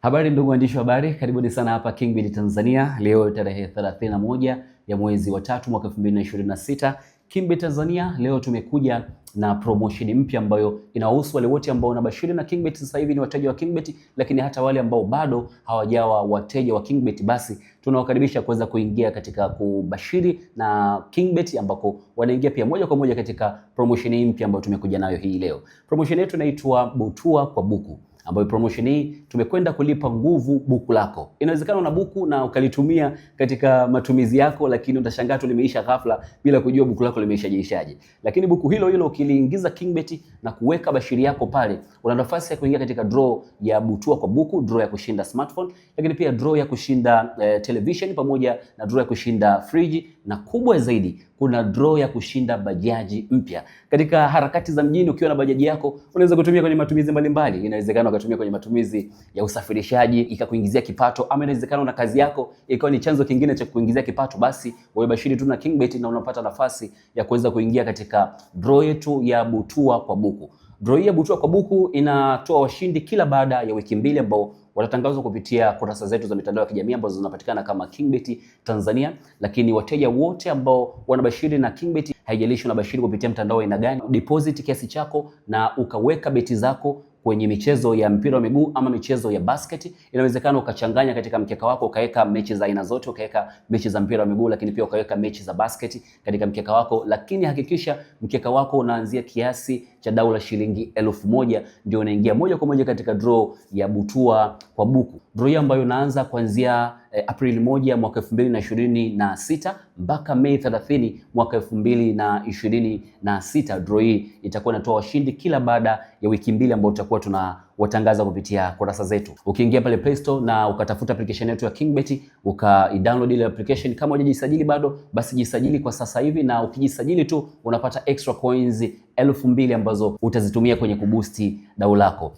Habari ndugu waandishi wa habari, karibuni sana hapa KingBet Tanzania. Leo tarehe 31 ya mwezi wa 3 mwaka 2026. KingBet Tanzania leo tumekuja na promotion mpya ambayo inahusu wale wote ambao wanabashiri na KingBet sasa hivi ni wateja wa KingBet, lakini hata wale ambao bado hawajawa wateja wa KingBet, basi tunawakaribisha kuweza kuingia katika kubashiri na KingBet, ambako wanaingia pia moja kwa moja katika promotion mpya ambayo tumekuja nayo hii leo. Promotion yetu inaitwa Butua kwa Buku, ambayo promotion hii tumekwenda kulipa nguvu buku lako. Inawezekana una buku na ukalitumia katika matumizi yako, lakini utashangaa tu limeisha ghafla bila kujua buku lako limeishaje. Lakini buku hilo hilo ukiliingiza KingBet na kuweka bashiri yako pale, una nafasi ya kuingia katika draw ya Butua kwa Buku, draw ya kushinda smartphone, lakini pia draw ya kushinda television, pamoja na draw ya kushinda friji, na kubwa zaidi kuna draw ya kushinda bajaji mpya. Katika harakati za mjini, ukiwa na bajaji yako unaweza kutumia kwenye matumizi mbalimbali. Inawezekana ukatumia kwenye matumizi ya usafirishaji ikakuingizia kipato, ama inawezekana na kazi yako ikawa ni chanzo kingine cha kuingizia kipato. Basi wewe bashiri tu na KingBet na unapata nafasi ya kuweza kuingia katika draw yetu ya Butua kwa Buku. Draw ya Butua kwa Buku inatoa washindi kila baada ya wiki mbili ambao watatangazwa kupitia kurasa zetu za mitandao ya kijamii ambazo zinapatikana kama KingBet Tanzania. Lakini wateja wote ambao wanabashiri na KingBet, haijalishi unabashiri kupitia mtandao aina gani, deposit kiasi chako na ukaweka beti zako kwenye michezo ya mpira wa miguu ama michezo ya basket. Inawezekana ukachanganya katika mkeka wako, ukaweka mechi za aina zote, ukaweka mechi za mpira wa miguu, lakini pia ukaweka mechi za basket katika mkeka wako. Lakini hakikisha mkeka wako unaanzia kiasi cha dau la shilingi 1000, ndio unaingia moja kwa moja katika draw ya Butua kwa Buku. Draw hii ambayo inaanza kuanzia Aprili 1 mwaka 2026 mpaka Mei 30 mwaka 2026. Draw hii itakuwa inatoa washindi kila baada ya wiki mbili, ambao tutakuwa tunawatangaza kupitia kurasa zetu. Ukiingia pale Play Store na ukatafuta application yetu ya KingBet, uka-download ile application, kama hujajisajili bado, basi jisajili kwa sasa hivi, na ukijisajili tu unapata extra coins 2000 ambazo utazitumia kwenye kuboosti dau lako.